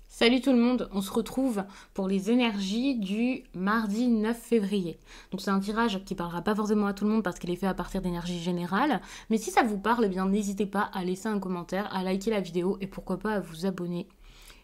Salut tout le monde, on se retrouve pour les énergies du mardi 9 février. Donc c'est un tirage qui parlera pas forcément à tout le monde parce qu'il est fait à partir d'énergie générale. Mais si ça vous parle, eh bien n'hésitez pas à laisser un commentaire, à liker la vidéo et pourquoi pas à vous abonner.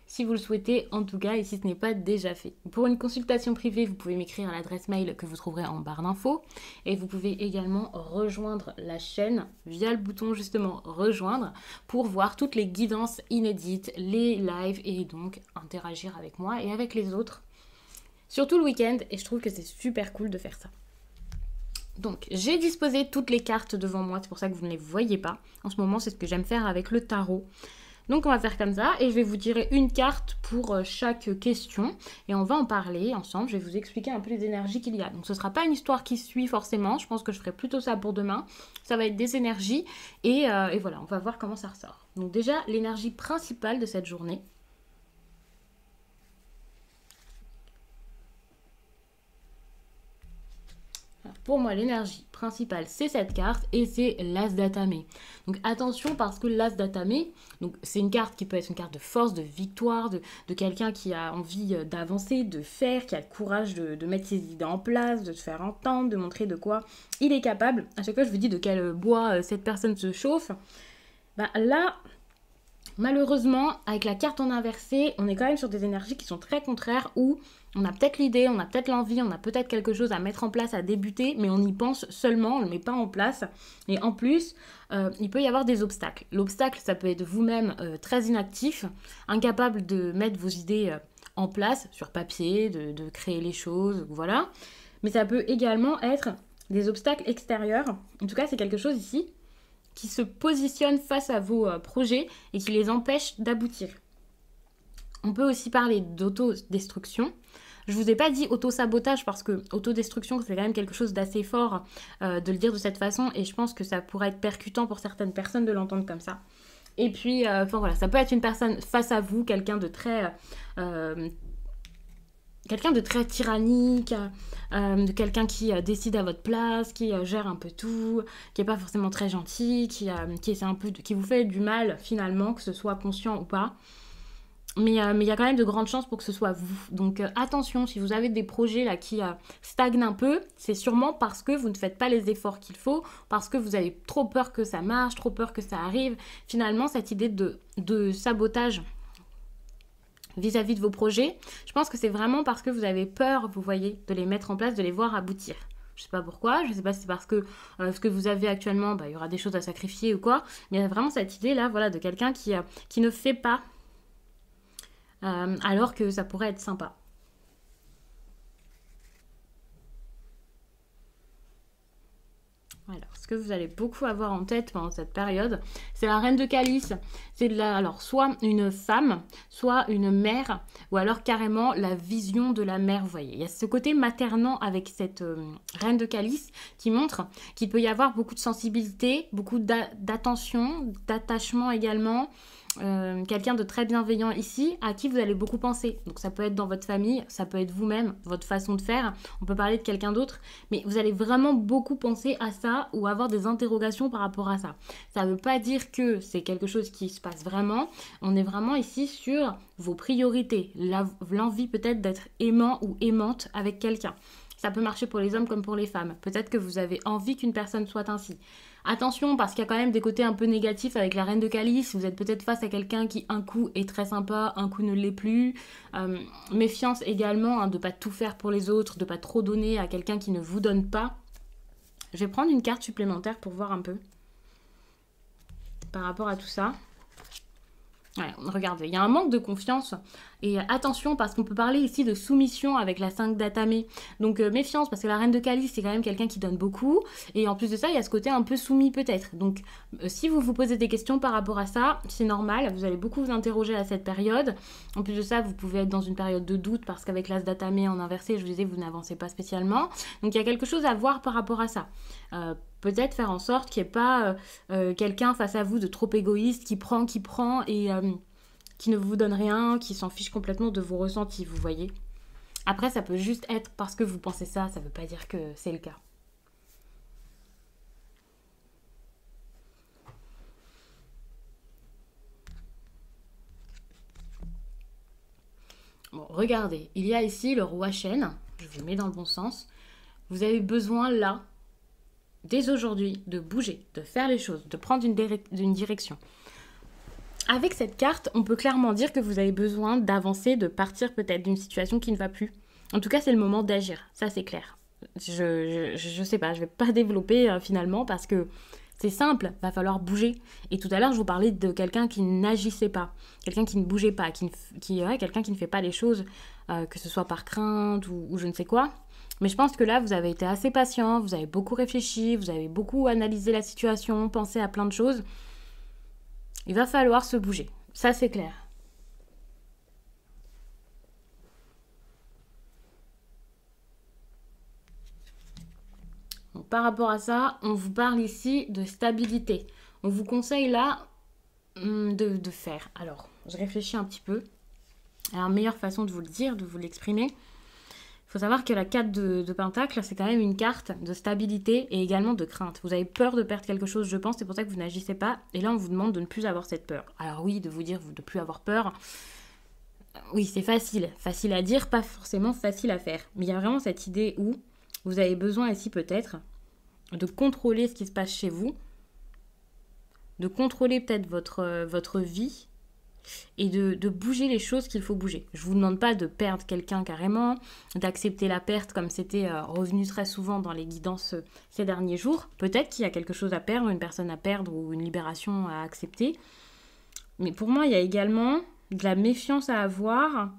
Si vous le souhaitez, en tout cas, et si ce n'est pas déjà fait. Pour une consultation privée, vous pouvez m'écrire à l'adresse mail que vous trouverez en barre d'infos. Et vous pouvez également rejoindre la chaîne via le bouton justement rejoindre pour voir toutes les guidances inédites, les lives et donc interagir avec moi et avec les autres. Surtout le week-end, et je trouve que c'est super cool de faire ça. Donc, j'ai disposé toutes les cartes devant moi, c'est pour ça que vous ne les voyez pas. En ce moment, c'est ce que j'aime faire avec le tarot. Donc on va faire comme ça et je vais vous tirer une carte pour chaque question et on va en parler ensemble. Je vais vous expliquer un peu les énergies qu'il y a. Donc ce ne sera pas une histoire qui suit forcément, je pense que je ferai plutôt ça pour demain. Ça va être des énergies et voilà, on va voir comment ça ressort. Donc déjà, l'énergie principale de cette journée. Pour moi, l'énergie principale, c'est cette carte et c'est l'As d'Atamé. Donc attention parce que l'As d'Atamé, c'est une carte qui peut être une carte de force, de victoire, de quelqu'un qui a envie d'avancer, de faire, qui a le courage de mettre ses idées en place, de se faire entendre, de montrer de quoi il est capable. À chaque fois, je vous dis de quel bois cette personne se chauffe. Bah, là, malheureusement, avec la carte en inversé, on est quand même sur des énergies qui sont très contraires où on a peut-être l'idée, on a peut-être l'envie, on a peut-être quelque chose à mettre en place, à débuter, mais on y pense seulement, on ne le met pas en place. Et en plus, il peut y avoir des obstacles. L'obstacle, ça peut être vous-même très inactif, incapable de mettre vos idées en place, sur papier, de créer les choses, voilà. Mais ça peut également être des obstacles extérieurs. En tout cas, c'est quelque chose ici qui se positionne face à vos projets et qui les empêche d'aboutir. On peut aussi parler d'autodestruction. Je ne vous ai pas dit auto-sabotage parce que autodestruction, c'est quand même quelque chose d'assez fort de le dire de cette façon et je pense que ça pourrait être percutant pour certaines personnes de l'entendre comme ça. Et puis, voilà, ça peut être une personne face à vous, quelqu'un de très tyrannique, de quelqu'un qui décide à votre place, qui gère un peu tout, qui n'est pas forcément très gentil, qui vous fait du mal finalement, que ce soit conscient ou pas. Mais il y a quand même de grandes chances pour que ce soit vous. Donc attention, si vous avez des projets là qui stagnent un peu, c'est sûrement parce que vous ne faites pas les efforts qu'il faut, parce que vous avez trop peur que ça marche, trop peur que ça arrive. Finalement, cette idée de sabotage vis-à-vis de vos projets, je pense que c'est vraiment parce que vous avez peur, vous voyez, de les mettre en place, de les voir aboutir. Je ne sais pas pourquoi, je ne sais pas si c'est parce que ce que vous avez actuellement, il y aura des choses à sacrifier ou quoi, mais il y a vraiment cette idée-là, voilà, de quelqu'un qui ne fait pas alors que ça pourrait être sympa. Alors, ce que vous allez beaucoup avoir en tête pendant cette période, c'est la reine de calice. C'est alors soit une femme, soit une mère, ou alors carrément la vision de la mère, vous voyez. Il y a ce côté maternant avec cette reine de calice qui montre qu'il peut y avoir beaucoup de sensibilité, beaucoup d'attention, d'attachement également. Quelqu'un de très bienveillant ici, à qui vous allez beaucoup penser. Donc ça peut être dans votre famille, ça peut être vous-même, votre façon de faire, on peut parler de quelqu'un d'autre, mais vous allez vraiment beaucoup penser à ça ou avoir des interrogations par rapport à ça. Ça ne veut pas dire que c'est quelque chose qui se passe vraiment, on est vraiment ici sur vos priorités, l'envie peut-être d'être aimant ou aimante avec quelqu'un. Ça peut marcher pour les hommes comme pour les femmes. Peut-être que vous avez envie qu'une personne soit ainsi. Attention, parce qu'il y a quand même des côtés un peu négatifs avec la reine de calice. Vous êtes peut-être face à quelqu'un qui, un coup, est très sympa, un coup ne l'est plus. Méfiance également, de ne pas tout faire pour les autres, de ne pas trop donner à quelqu'un qui ne vous donne pas. Je vais prendre une carte supplémentaire pour voir un peu par rapport à tout ça. Ouais, regardez, il y a un manque de confiance et attention parce qu'on peut parler ici de soumission avec la 5 d'Atamé. Donc méfiance parce que la reine de calice c'est quand même quelqu'un qui donne beaucoup et en plus de ça il y a ce côté un peu soumis peut-être. Donc si vous vous posez des questions par rapport à ça, c'est normal, vous allez beaucoup vous interroger à cette période. En plus de ça vous pouvez être dans une période de doute parce qu'avec l'As d'Atamé en inversé, je vous disais vous n'avancez pas spécialement. Donc il y a quelque chose à voir par rapport à ça. Peut-être faire en sorte qu'il n'y ait pas quelqu'un face à vous de trop égoïste qui prend et qui ne vous donne rien, qui s'en fiche complètement de vos ressentis, vous voyez. Après, ça peut juste être parce que vous pensez ça, ça ne veut pas dire que c'est le cas. Bon, regardez, il y a ici le roi chêne, je vous mets dans le bon sens. Vous avez besoin là, dès aujourd'hui, de bouger, de faire les choses, de prendre une direction. Avec cette carte, on peut clairement dire que vous avez besoin d'avancer, de partir peut-être d'une situation qui ne va plus. En tout cas, c'est le moment d'agir, ça c'est clair. Je sais pas, je vais pas développer finalement parce que c'est simple, va falloir bouger. Et tout à l'heure, je vous parlais de quelqu'un qui n'agissait pas, quelqu'un qui ne bougeait pas, quelqu'un qui ne fait pas les choses, que ce soit par crainte ou je ne sais quoi. Mais je pense que là, vous avez été assez patient, vous avez beaucoup réfléchi, vous avez beaucoup analysé la situation, pensé à plein de choses. Il va falloir se bouger, ça c'est clair. Donc, par rapport à ça, on vous parle ici de stabilité. On vous conseille là de faire. Alors, je réfléchis un petit peu. Alors, meilleure façon de vous le dire, de vous l'exprimer. Il faut savoir que la 4 de Pentacle, c'est quand même une carte de stabilité et également de crainte. Vous avez peur de perdre quelque chose, je pense, c'est pour ça que vous n'agissez pas. Et là, on vous demande de ne plus avoir cette peur. Alors oui, de vous dire de ne plus avoir peur, oui, c'est facile. Facile à dire, pas forcément facile à faire. Mais il y a vraiment cette idée où vous avez besoin ici peut-être de contrôler ce qui se passe chez vous, de contrôler peut-être votre vie, et de bouger les choses qu'il faut bouger. Je ne vous demande pas de perdre quelqu'un carrément, d'accepter la perte comme c'était revenu très souvent dans les guidances ces derniers jours. Peut-être qu'il y a quelque chose à perdre, une personne à perdre ou une libération à accepter. Mais pour moi, il y a également de la méfiance à avoir,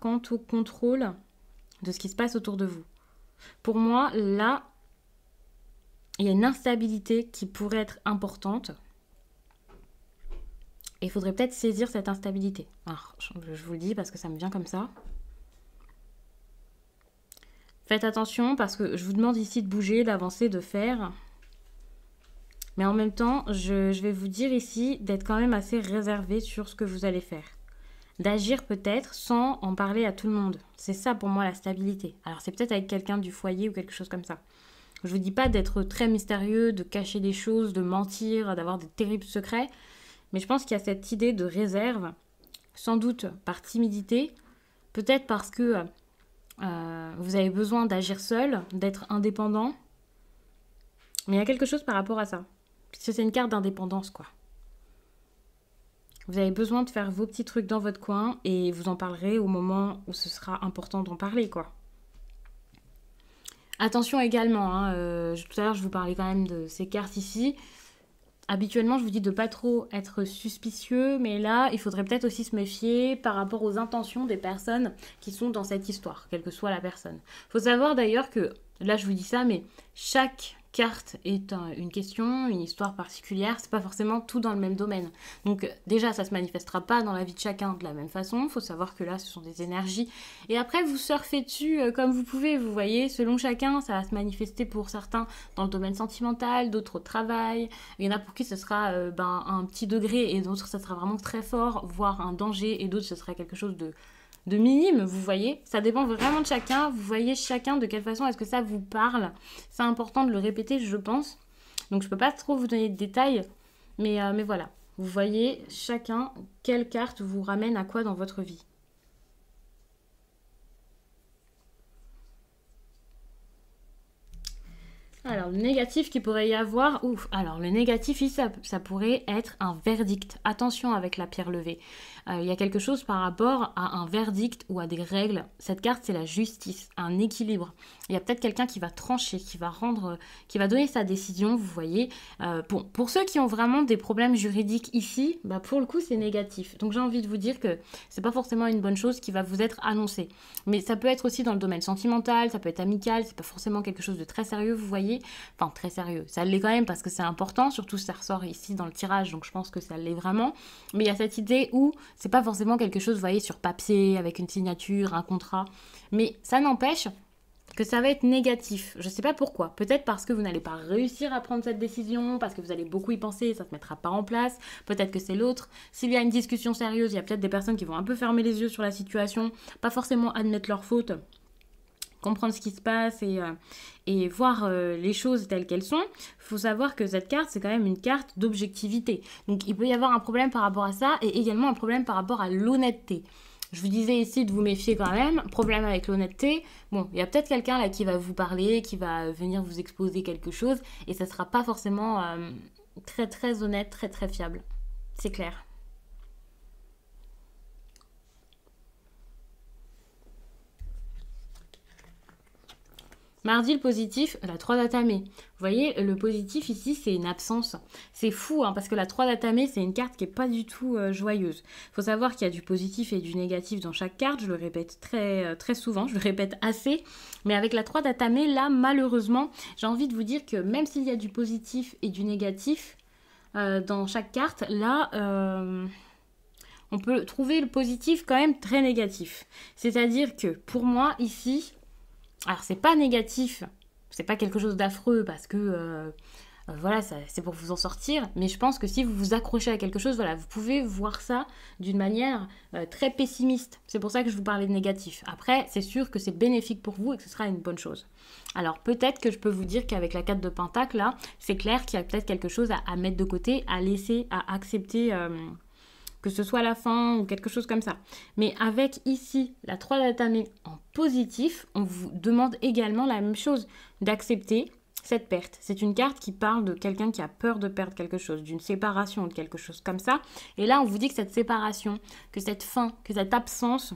quant au contrôle de ce qui se passe autour de vous. Pour moi, là, il y a une instabilité qui pourrait être importante. Et il faudrait peut-être saisir cette instabilité. Alors, je vous le dis parce que ça me vient comme ça. Faites attention parce que je vous demande ici de bouger, d'avancer, de faire. Mais en même temps, je vais vous dire ici d'être quand même assez réservé sur ce que vous allez faire. D'agir peut-être sans en parler à tout le monde. C'est ça pour moi la stabilité. Alors c'est peut-être avec quelqu'un du foyer ou quelque chose comme ça. Je vous dis pas d'être très mystérieux, de cacher des choses, de mentir, d'avoir des terribles secrets. Mais je pense qu'il y a cette idée de réserve, sans doute par timidité, peut-être parce que vous avez besoin d'agir seul, d'être indépendant. Mais il y a quelque chose par rapport à ça. Puisque c'est une carte d'indépendance, quoi. Vous avez besoin de faire vos petits trucs dans votre coin et vous en parlerez au moment où ce sera important d'en parler, quoi. Attention également, tout à l'heure je vous parlais quand même de ces cartes ici. Habituellement, je vous dis de pas trop être suspicieux, mais là, il faudrait peut-être aussi se méfier par rapport aux intentions des personnes qui sont dans cette histoire, quelle que soit la personne. Il faut savoir d'ailleurs que, là je vous dis ça, mais chaque carte est une question, une histoire particulière, c'est pas forcément tout dans le même domaine. Donc déjà, ça se manifestera pas dans la vie de chacun de la même façon, il faut savoir que là, ce sont des énergies. Et après, vous surfez dessus comme vous pouvez, vous voyez, selon chacun, ça va se manifester pour certains dans le domaine sentimental, d'autres au travail. Il y en a pour qui ce sera un petit degré et d'autres, ça sera vraiment très fort, voire un danger, et d'autres, ce sera quelque chose de minime, vous voyez. Ça dépend vraiment de chacun. Vous voyez chacun de quelle façon est-ce que ça vous parle. C'est important de le répéter, je pense. Donc, je ne peux pas trop vous donner de détails. Mais voilà. Vous voyez chacun quelle carte vous ramène à quoi dans votre vie. Alors, le négatif qu'il pourrait y avoir... Alors, le négatif, ça pourrait être un verdict. Attention avec la pierre levée. Il y a quelque chose par rapport à un verdict ou à des règles. Cette carte, c'est la justice, un équilibre. Il y a peut-être quelqu'un qui va trancher, qui va donner sa décision, vous voyez. Pour ceux qui ont vraiment des problèmes juridiques ici, pour le coup, c'est négatif. Donc, j'ai envie de vous dire que c'est pas forcément une bonne chose qui va vous être annoncée. Mais ça peut être aussi dans le domaine sentimental, ça peut être amical, c'est pas forcément quelque chose de très sérieux, vous voyez. Enfin, très sérieux. Ça l'est quand même parce que c'est important, surtout ça ressort ici dans le tirage, donc je pense que ça l'est vraiment. Mais il y a cette idée où c'est pas forcément quelque chose, vous voyez, sur papier, avec une signature, un contrat. Mais ça n'empêche que ça va être négatif. Je sais pas pourquoi. Peut-être parce que vous n'allez pas réussir à prendre cette décision, parce que vous allez beaucoup y penser et ça ne se mettra pas en place. Peut-être que c'est l'autre. S'il y a une discussion sérieuse, il y a peut-être des personnes qui vont un peu fermer les yeux sur la situation, pas forcément admettre leur faute, comprendre ce qui se passe et voir les choses telles qu'elles sont, il faut savoir que cette carte, c'est quand même une carte d'objectivité. Donc il peut y avoir un problème par rapport à ça et également un problème par rapport à l'honnêteté. Je vous disais ici de vous méfier quand même. Problème avec l'honnêteté. Bon, il y a peut-être quelqu'un là qui va vous parler, qui va venir vous exposer quelque chose et ça ne sera pas forcément très très honnête, très très fiable. C'est clair. Mardi, le positif, la 3 d'Atamé. Vous voyez, le positif ici, c'est une absence. C'est fou, hein, parce que la 3 d'Atamé, c'est une carte qui n'est pas du tout joyeuse. Il faut savoir qu'il y a du positif et du négatif dans chaque carte. Je le répète très souvent, je le répète assez. Mais avec la 3 d'Atamé, là, malheureusement, j'ai envie de vous dire que même s'il y a du positif et du négatif dans chaque carte, là... on peut trouver le positif quand même très négatif. C'est-à-dire que pour moi, ici... Alors, c'est pas négatif, c'est pas quelque chose d'affreux parce que voilà, c'est pour vous en sortir. Mais je pense que si vous vous accrochez à quelque chose, voilà, vous pouvez voir ça d'une manière très pessimiste. C'est pour ça que je vous parlais de négatif. Après, c'est sûr que c'est bénéfique pour vous et que ce sera une bonne chose. Alors, peut-être que je peux vous dire qu'avec la 4 de Pentacle, là, c'est clair qu'il y a peut-être quelque chose à mettre de côté, à laisser, à accepter... que ce soit la fin ou quelque chose comme ça. Mais avec ici la 3 d'Atamé en positif, on vous demande également la même chose, d'accepter cette perte. C'est une carte qui parle de quelqu'un qui a peur de perdre quelque chose, d'une séparation ou de quelque chose comme ça. Et là, on vous dit que cette séparation, que cette fin, que cette absence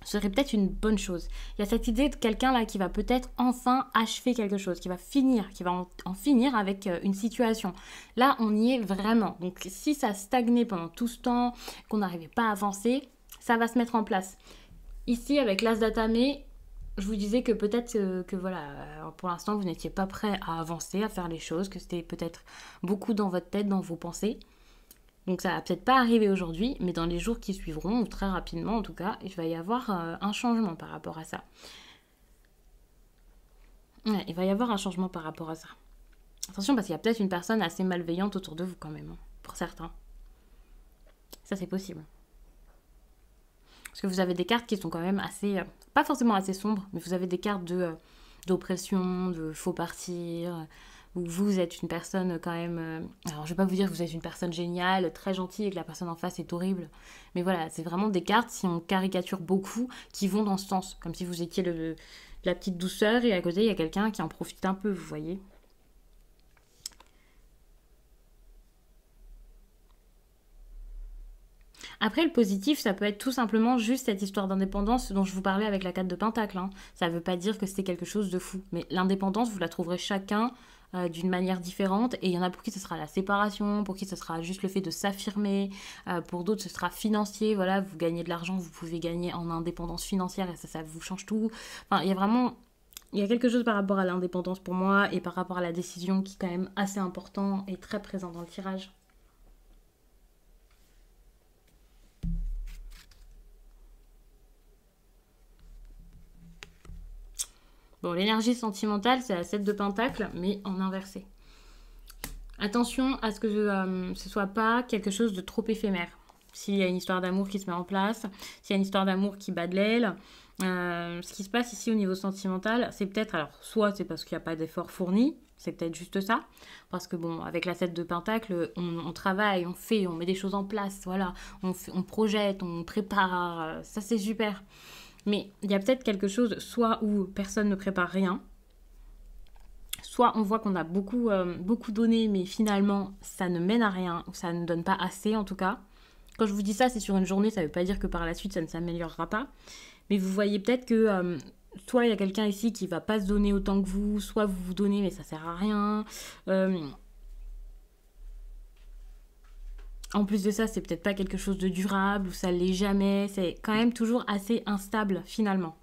serait peut-être une bonne chose. Il y a cette idée de quelqu'un là qui va peut-être enfin achever quelque chose, qui va finir, qui va en finir avec une situation. Là, on y est vraiment. Donc, si ça stagnait pendant tout ce temps, qu'on n'arrivait pas à avancer, ça va se mettre en place. Ici, avec l'As d'Atamé, je vous disais que peut-être que voilà, pour l'instant, vous n'étiez pas prêt à avancer, à faire les choses, que c'était peut-être beaucoup dans votre tête, dans vos pensées. Donc ça va peut-être pas arriver aujourd'hui, mais dans les jours qui suivront, ou très rapidement en tout cas, il va y avoir un changement par rapport à ça. Ouais, il va y avoir un changement par rapport à ça. Attention parce qu'il y a peut-être une personne assez malveillante autour de vous quand même, hein, pour certains. Ça c'est possible. Parce que vous avez des cartes qui sont quand même assez, pas forcément assez sombres, mais vous avez des cartes d'oppression, de faux partir... où vous êtes une personne quand même... alors, je vais pas vous dire que vous êtes une personne géniale, très gentille et que la personne en face est horrible. Mais voilà, c'est vraiment des cartes, si on caricature beaucoup, qui vont dans ce sens. Comme si vous étiez la petite douceur et à côté, il y a quelqu'un qui en profite un peu, vous voyez. Après, le positif, ça peut être tout simplement juste cette histoire d'indépendance dont je vous parlais avec la 4 de Pentacle. Hein. Ça ne veut pas dire que c'était quelque chose de fou. Mais l'indépendance, vous la trouverez chacun d'une manière différente. Et il y en a pour qui ce sera la séparation, pour qui ce sera juste le fait de s'affirmer. Pour d'autres, ce sera financier. Voilà, vous gagnez de l'argent, vous pouvez gagner en indépendance financière et ça vous change tout. Enfin, il y a vraiment... Il y a quelque chose par rapport à l'indépendance pour moi et par rapport à la décision qui est quand même assez important et très présent dans le tirage. Bon, l'énergie sentimentale, c'est la 7 de Pentacle, mais en inversé. Attention à ce que ce soit pas quelque chose de trop éphémère. S'il y a une histoire d'amour qui se met en place, s'il y a une histoire d'amour qui bat de l'aile, ce qui se passe ici au niveau sentimental, c'est peut-être, alors, soit c'est parce qu'il n'y a pas d'effort fourni, c'est peut-être juste ça, parce que bon, avec la 7 de Pentacle, on travaille, on fait, on met des choses en place, voilà, on projette, on prépare, ça c'est super. Mais il y a peut-être quelque chose, soit où personne ne prépare rien, soit on voit qu'on a beaucoup donné, mais finalement, ça ne mène à rien, ou ça ne donne pas assez en tout cas. Quand je vous dis ça, c'est sur une journée, ça ne veut pas dire que par la suite, ça ne s'améliorera pas. Mais vous voyez peut-être que soit il y a quelqu'un ici qui ne va pas se donner autant que vous, soit vous vous donnez, mais ça ne sert à rien. En plus de ça, c'est peut-être pas quelque chose de durable, ou ça l'est jamais. C'est quand même toujours assez instable, finalement.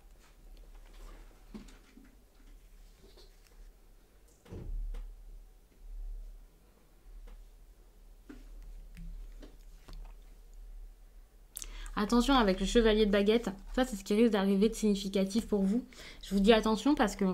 Attention avec le chevalier de baguette. Ça, c'est ce qui risque d'arriver de significatif pour vous. Je vous dis attention parce que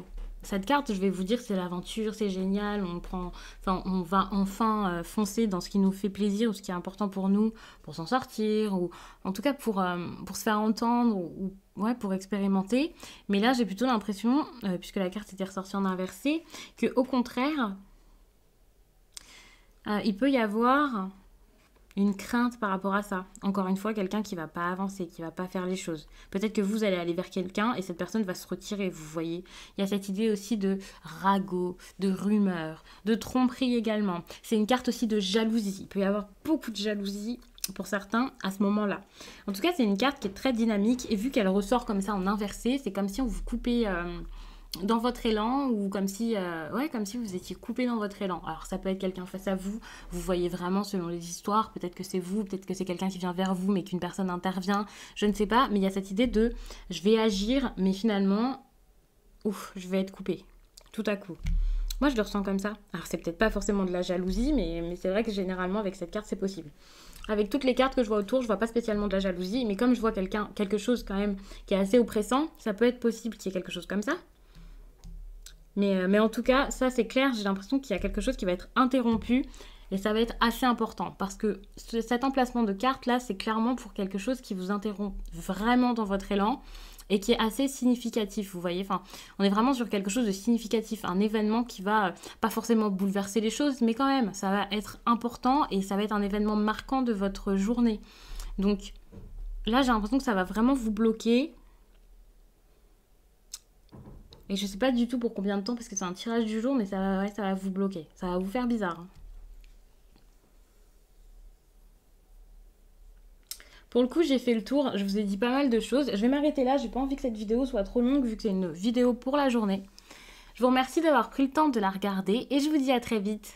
Cette carte, je vais vous dire, c'est l'aventure, c'est génial, on va enfin foncer dans ce qui nous fait plaisir ou ce qui est important pour nous, pour s'en sortir, ou en tout cas pour se faire entendre, ouais, pour expérimenter. Mais là, j'ai plutôt l'impression, puisque la carte était ressortie en inversé, que au contraire, il peut y avoir une crainte par rapport à ça. Encore une fois, quelqu'un qui va pas avancer, qui va pas faire les choses. Peut-être que vous allez aller vers quelqu'un et cette personne va se retirer, vous voyez. Il y a cette idée aussi de ragot, de rumeur, de tromperie également. C'est une carte aussi de jalousie. Il peut y avoir beaucoup de jalousie pour certains à ce moment-là. En tout cas, c'est une carte qui est très dynamique et vu qu'elle ressort comme ça en inversé, c'est comme si on vous coupait dans votre élan ou comme si vous étiez coupé dans votre élan. Alors ça peut être quelqu'un face à vous, vous voyez vraiment selon les histoires, peut-être que c'est vous, peut-être que c'est quelqu'un qui vient vers vous mais qu'une personne intervient, je ne sais pas, mais il y a cette idée de je vais agir mais finalement, je vais être coupé tout à coup. Moi je le ressens comme ça. Alors c'est peut-être pas forcément de la jalousie mais c'est vrai que généralement avec cette carte c'est possible. Avec toutes les cartes que je vois autour, je vois pas spécialement de la jalousie, mais comme je vois quelque chose quand même qui est assez oppressant, ça peut être possible qu'il y ait quelque chose comme ça. Mais en tout cas, ça c'est clair, j'ai l'impression qu'il y a quelque chose qui va être interrompu et ça va être assez important parce que cet emplacement de carte là, c'est clairement pour quelque chose qui vous interrompt vraiment dans votre élan et qui est assez significatif, vous voyez. Enfin, on est vraiment sur quelque chose de significatif, un événement qui va pas forcément bouleverser les choses, mais quand même, ça va être important et ça va être un événement marquant de votre journée. Donc là, j'ai l'impression que ça va vraiment vous bloquer. Et je sais pas du tout pour combien de temps, parce que c'est un tirage du jour, mais ça va vous bloquer. Ça va vous faire bizarre. Pour le coup, j'ai fait le tour. Je vous ai dit pas mal de choses. Je vais m'arrêter là. J'ai pas envie que cette vidéo soit trop longue, vu que c'est une vidéo pour la journée. Je vous remercie d'avoir pris le temps de la regarder et je vous dis à très vite.